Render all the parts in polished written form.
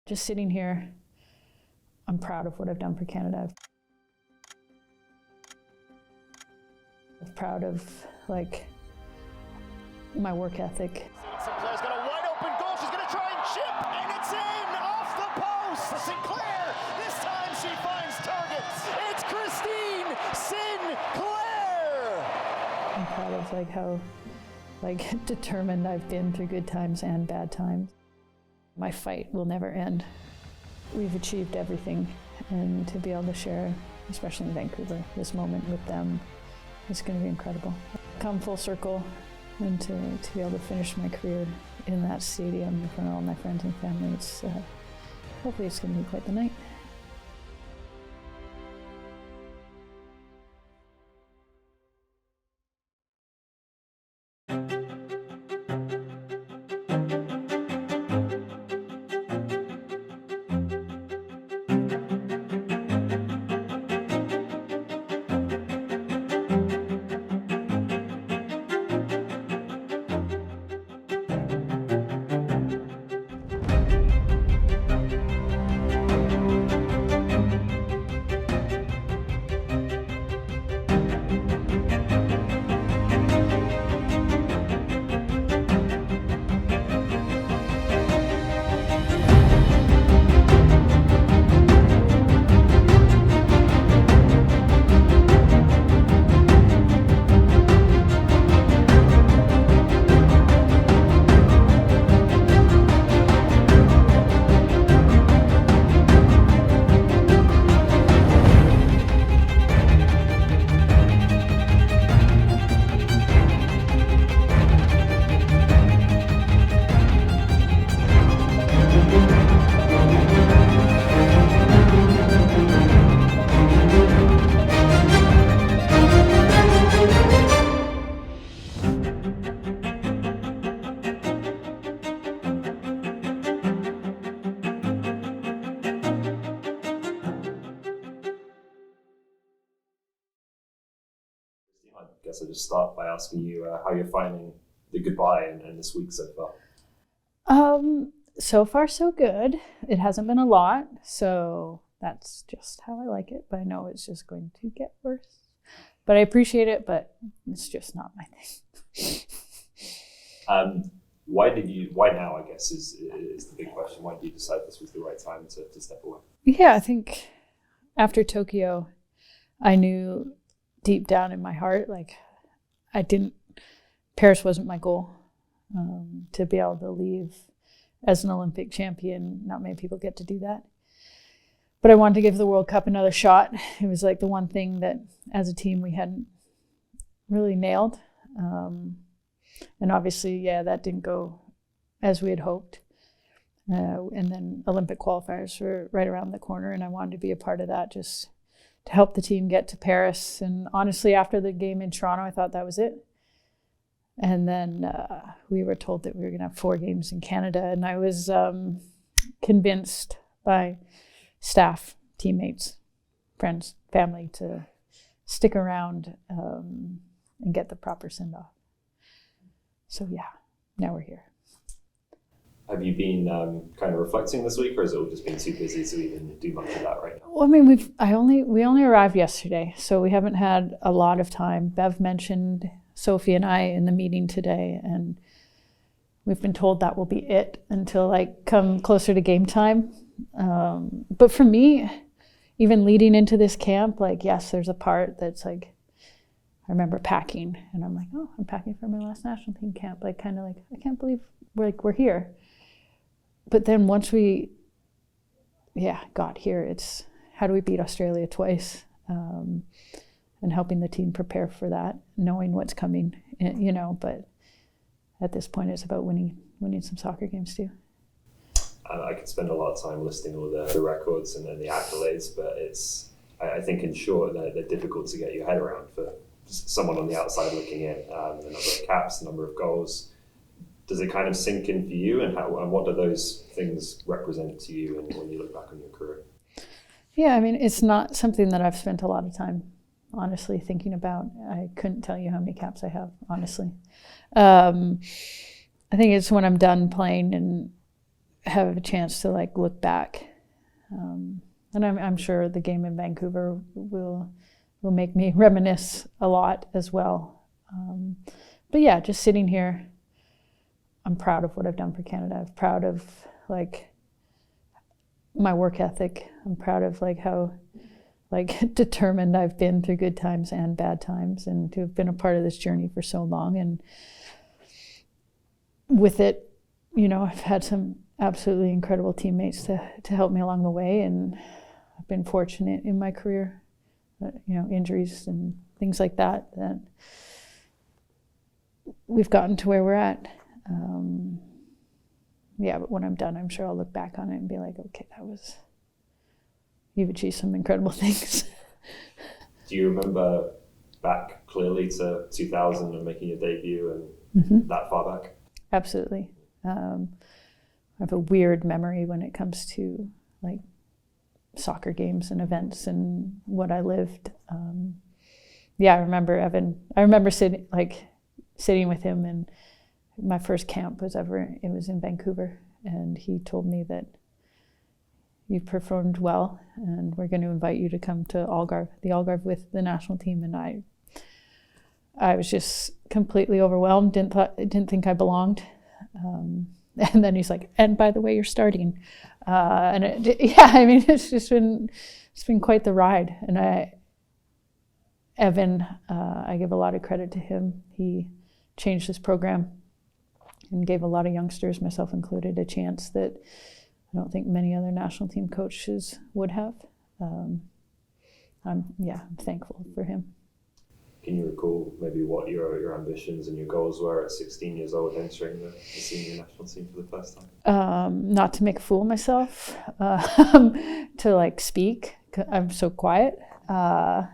Just sitting here, I'm proud of what I've done for Canada. I'm proud of my work ethic. Sinclair's got a wide open goal. She's going to try and chip, and it's in off the post. Sinclair, this time she finds targets. It's Christine Sinclair. I'm proud of how determined I've been through good times and bad times. My fight will never end. We've achieved everything, and to be able to share, especially in Vancouver, this moment with them is going to be incredible. Come full circle, and to be able to finish my career in that stadium in front of all my friends and family, hopefully it's going to be quite the night. I guess I'll just start by asking you how you're finding the goodbye and this week so far. So far so good. It hasn't been a lot, so that's just how I like it, but I know it's just going to get worse. But I appreciate it, but it's just not my thing. Why now, I guess, is the big question. Why did you decide this was the right time to step away? Yeah, I think after Tokyo, I knew deep down in my heart, Paris wasn't my goal. To be able to leave as an Olympic champion, not many people get to do that. But I wanted to give the World Cup another shot. It was the one thing that as a team we hadn't really nailed. And obviously, that didn't go as we had hoped. And then Olympic qualifiers were right around the corner, and I wanted to be a part of that just to help the team get to Paris. And honestly, after the game in Toronto, I thought that was it. And then we were told that we were going to have 4 games in Canada, and I was convinced by staff, teammates, friends, family to stick around and get the proper send-off. So now we're here. Have you been kind of reflecting this week, or has it all just been too busy to even do much of that right now? Well, I mean, we only arrived yesterday, so we haven't had a lot of time. Bev mentioned Sophie and I in the meeting today, and we've been told that will be it until come closer to game time. But for me, even leading into this camp, yes, there's a part that's I remember packing, and I'm oh, I'm packing for my last national team camp. I can't believe we're here. But then once we, got here, it's how do we beat Australia twice, and helping the team prepare for that, knowing what's coming, But at this point, it's about winning some soccer games too. I could spend a lot of time listing all the records and the accolades, but I think in short, they're difficult to get your head around for someone on the outside looking in. The number of caps, the number of goals. Does it kind of sink in for you, and what do those things represent to you when you look back on your career? Yeah, I mean, it's not something that I've spent a lot of time, honestly, thinking about. I couldn't tell you how many caps I have, honestly. I think it's when I'm done playing and have a chance to like look back. And I'm sure the game in Vancouver will make me reminisce a lot as well. But yeah, just sitting here, I'm proud of what I've done for Canada. I'm proud of like my work ethic. I'm proud of like how like determined I've been through good times and bad times, and to have been a part of this journey for so long. And with it, you know, I've had some absolutely incredible teammates to help me along the way, and I've been fortunate in my career, you know, injuries and things like that we've gotten to where we're at. Yeah, but when I'm done, I'm sure I'll look back on it and be like, okay, you've achieved some incredible things. Do you remember back clearly to 2000 and making your debut and that far back? Absolutely. I have a weird memory when it comes to like soccer games and events and what I lived. Yeah, I remember Evan. I remember sitting with him, and my first camp was in Vancouver, and he told me that you performed well, and we're going to invite you to come to the Algarve with the national team. And I was just completely overwhelmed. Didn't think I belonged. And then he's like, and by the way, you're starting. It's been quite the ride. And Evan, I give a lot of credit to him. He changed his program and gave a lot of youngsters, myself included, a chance that I don't think many other national team coaches would have. I'm thankful for him. Can you recall maybe what your ambitions and your goals were at 16 years old entering the senior national team for the first time? Not to make a fool of myself, to like speak. I'm so quiet. And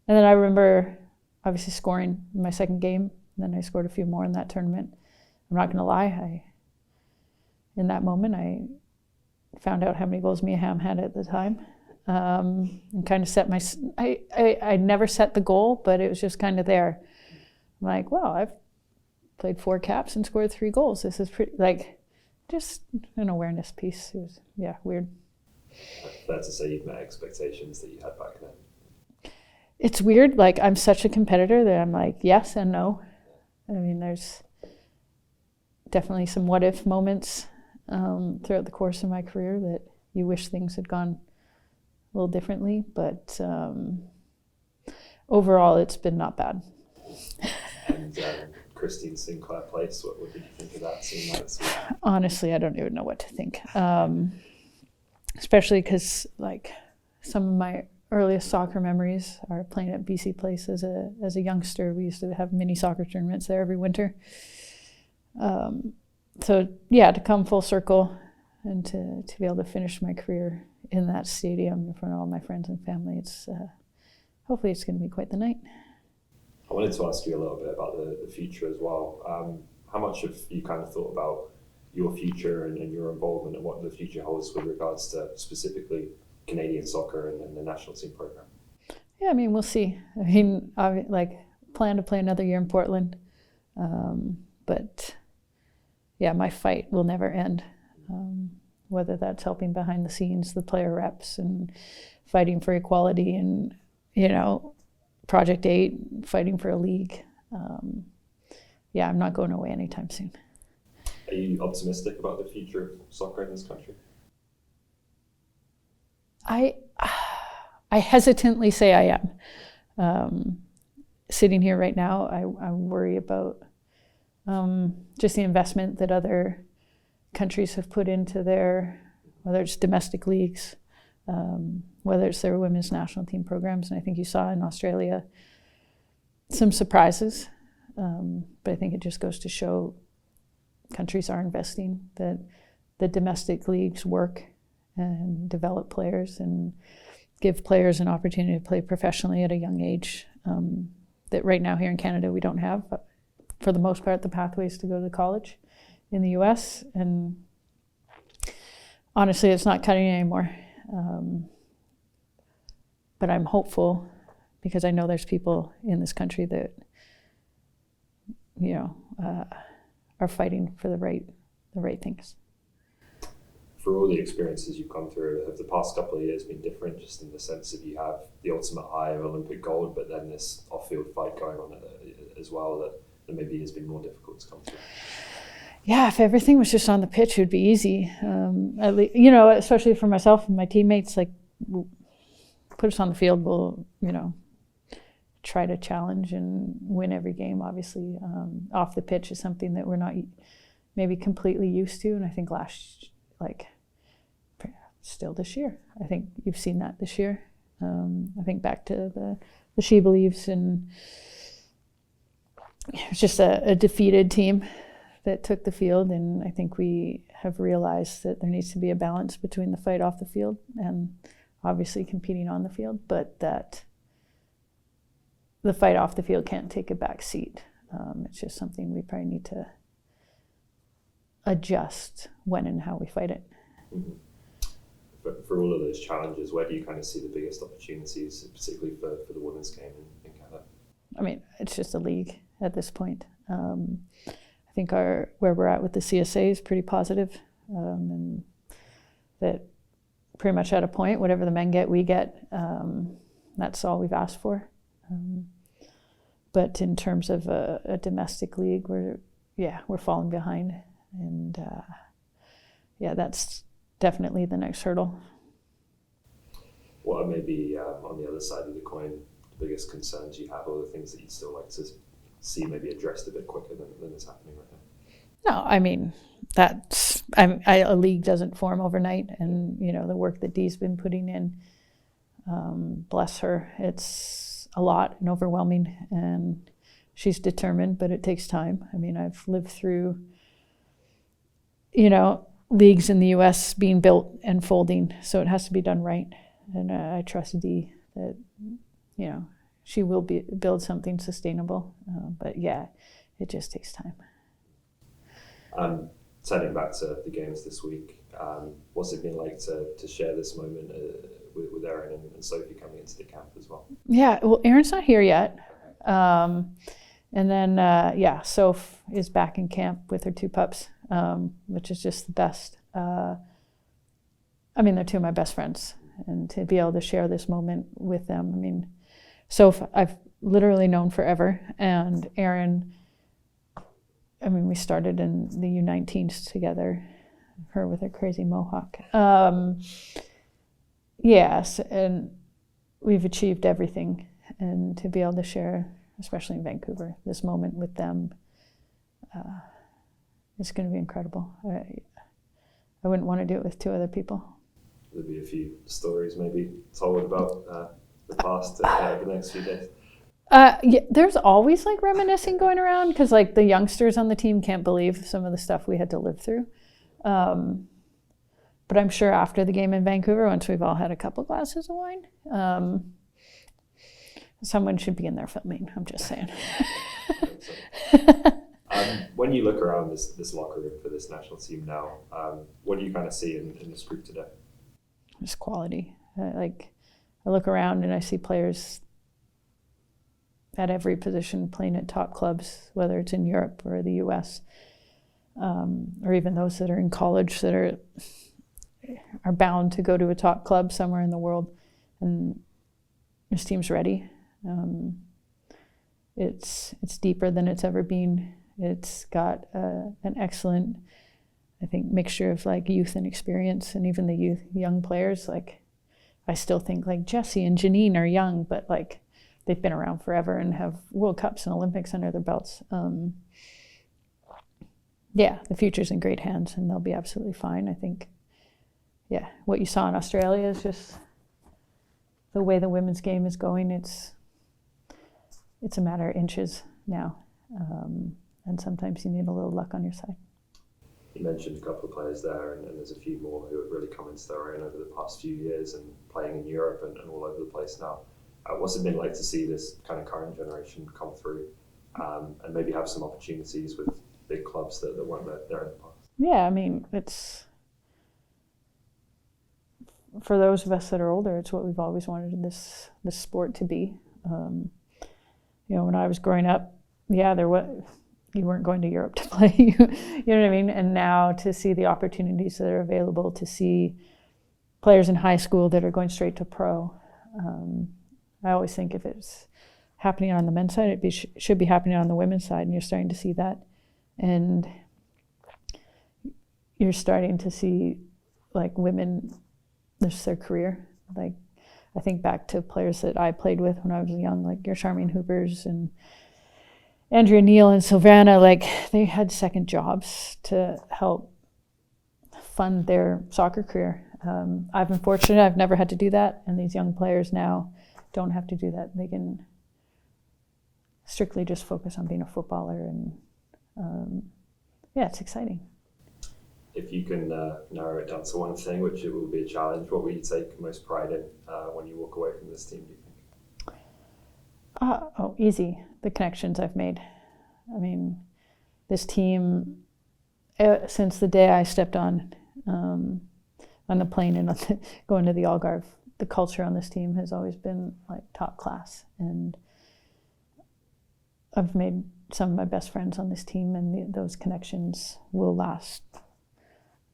then I remember obviously scoring in my second game. And then I scored a few more in that tournament. I'm not going to lie. In that moment, I found out how many goals Mia Hamm had at the time. And kind of set I never set the goal, but it was just kind of there. I'm like, wow, I've played 4 caps and scored 3 goals. This is pretty, like, just an awareness piece. It was, weird. Fair to say you've met expectations that you had back then. It's weird. Like, I'm such a competitor that I'm like, yes and no. I mean, there's definitely some what if moments throughout the course of my career that you wish things had gone a little differently, but overall it's been not bad. And Christine Sinclair Place, what did you think of that scene like this week? Honestly, I don't even know what to think, especially because like some of my earliest soccer memories are playing at BC Place as a youngster. We used to have mini soccer tournaments there every winter. So yeah, to come full circle and to be able to finish my career in that stadium in front of all my friends and family, it's hopefully it's going to be quite the night. I wanted to ask you a little bit about the future as well. How much have you kind of thought about your future and your involvement and what the future holds with regards to specifically Canadian soccer and the national team program? Yeah, I mean, we'll see. I mean, I plan to play another year in Portland, but yeah, my fight will never end. Whether that's helping behind the scenes, the player reps, and fighting for equality, and Project 8, fighting for a league. I'm not going away anytime soon. Are you optimistic about the future of soccer in this country? I hesitantly say I am. Sitting here right now, I worry about just the investment that other countries have put into whether it's domestic leagues, whether it's their women's national team programs. And I think you saw in Australia some surprises, but I think it just goes to show countries are investing, that the domestic leagues work and develop players and give players an opportunity to play professionally at a young age, that right now here in Canada we don't have, for the most part, the pathways to go to college in the US. And honestly, it's not cutting it anymore. But I'm hopeful because I know there's people in this country that are fighting for the right things. for all the experiences you've gone through, have the past couple of years been different, just in the sense of you have the ultimate high of Olympic gold, but then this off-field fight going on as well that maybe has been more difficult to come through? Yeah, if everything was just on the pitch, it would be easy. At least, you know, especially for myself and my teammates, like, put us on the field, we'll, you know, try to challenge and win every game. Obviously, off the pitch is something that we're not maybe completely used to, and I think still this year, I think you've seen that this year. I think back to the She Believes, and it's just a defeated team that took the field, and I think we have realized that there needs to be a balance between the fight off the field and obviously competing on the field, but that the fight off the field can't take a back seat. It's just something we probably need to adjust when and how we fight it. Mm-hmm. For all of those challenges, where do you kind of see the biggest opportunities, particularly for the women's game in Canada? I mean, it's just a league at this point. I think where we're at with the CSA is pretty positive, and that pretty much at a point, whatever the men get, we get. That's all we've asked for. But in terms of a domestic league, we're falling behind, and that's definitely the next hurdle. What are maybe on the other side of the coin the biggest concerns you have, or the things that you'd still like to see maybe addressed a bit quicker than is happening right now? No, I mean, a league doesn't form overnight, and you know the work that Dee's been putting in. Bless her, it's a lot and overwhelming, and she's determined, but it takes time. I mean, I've lived through, you know, leagues in the U.S. being built and folding, so it has to be done right. And I trust Dee that, you know, she will build something sustainable. But yeah, it just takes time. Turning back to the games this week, what's it been like to share this moment with Erin and Sophie coming into the camp as well? Yeah, well, Erin's not here yet. And then, Soph is back in camp with her two pups, which is just the best. I mean, they're two of my best friends, and to be able to share this moment with them. I mean, Soph, I've literally known forever, and Erin, I mean, we started in the U19s together, her with her crazy mohawk. Yes, and we've achieved everything, and to be able to share, especially in Vancouver, this moment with them, it's going to be incredible. I wouldn't want to do it with two other people. There'll be a few stories maybe told about the past the next few days. There's always like reminiscing going around, because like the youngsters on the team can't believe some of the stuff we had to live through. But I'm sure after the game in Vancouver, once we've all had a couple glasses of wine, someone should be in there filming. I'm just saying. When you look around this locker room for this national team now, what do you kind of see in this group today? Just quality. I look around and I see players at every position playing at top clubs, whether it's in Europe or the US, or even those that are in college that are bound to go to a top club somewhere in the world. And this team's ready. It's deeper than it's ever been. It's got an excellent, I think, mixture of like youth and experience, and even the young players. Like, I still think like Jessie and Janine are young, but like they've been around forever and have World Cups and Olympics under their belts. The future's in great hands, and they'll be absolutely fine. I think, what you saw in Australia is just the way the women's game is going. It's a matter of inches now. And sometimes you need a little luck on your side. You mentioned a couple of players there, and there's a few more who have really come into their own over the past few years and playing in Europe and all over the place now. What's it been like to see this kind of current generation come through and maybe have some opportunities with big clubs that weren't there in the past? Yeah, I mean, it's, for those of us that are older, it's what we've always wanted this sport to be. When I was growing up, there was you weren't going to Europe to play. You know what I mean? And now to see the opportunities that are available, to see players in high school that are going straight to pro. I always think if it's happening on the men's side, should be happening on the women's side, and you're starting to see that. And you're starting to see like women, this is their career. Like I think back to players that I played with when I was young, like your Charmaine Hoopers and Andrea Neal and Sylvana, like they had second jobs to help fund their soccer career. I've been fortunate, I've never had to do that, and these young players now don't have to do that. They can strictly just focus on being a footballer, and yeah, it's exciting. If you can narrow it down to one thing, which it will be a challenge, what will you take most pride in when you walk away from this team, do you think? Easy. The connections I've made. I mean, this team, since the day I stepped on the plane and going to the Algarve, the culture on this team has always been like top class. And I've made some of my best friends on this team, and those connections will last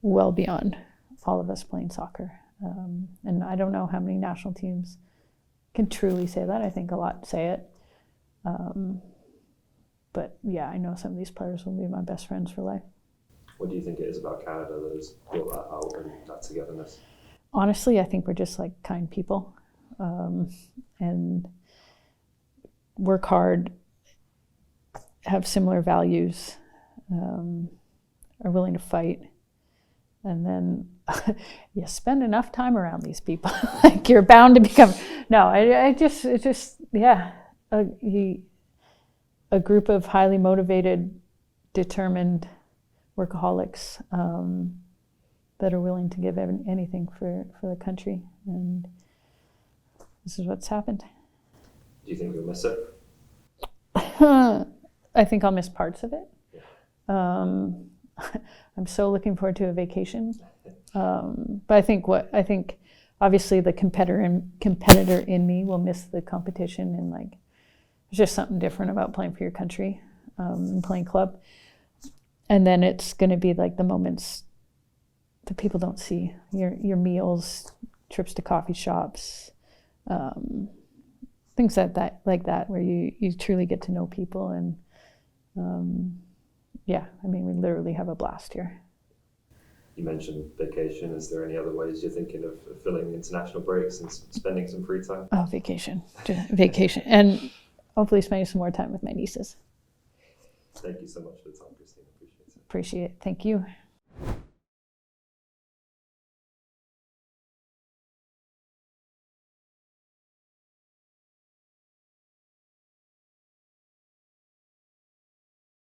well beyond all of us playing soccer. And I don't know how many national teams can truly say that. I think a lot say it. But yeah, I know some of these players will be my best friends for life. What do you think it is about Canada that has brought that out and that togetherness? Honestly, I think we're just like kind people, and work hard, have similar values, are willing to fight. And then you spend enough time around these people, like you're bound to become. No, it's just yeah, a group of highly motivated, determined workaholics that are willing to give anything for the country, and this is what's happened. Do you think you'll miss it? I think I'll miss parts of it. Yeah. I'm so looking forward to a vacation. But I think obviously the competitor in me will miss the competition, and like there's just something different about playing for your country and playing club. And then it's going to be like the moments that people don't see, your meals, trips to coffee shops, things like that where you truly get to know people. And yeah, I mean, we literally have a blast here. You mentioned vacation. Is there any other ways you're thinking of filling the international breaks and spending some free time? Oh, vacation. And hopefully spending some more time with my nieces. Thank you so much for the time, Christine. Appreciate it. Appreciate it. Thank you.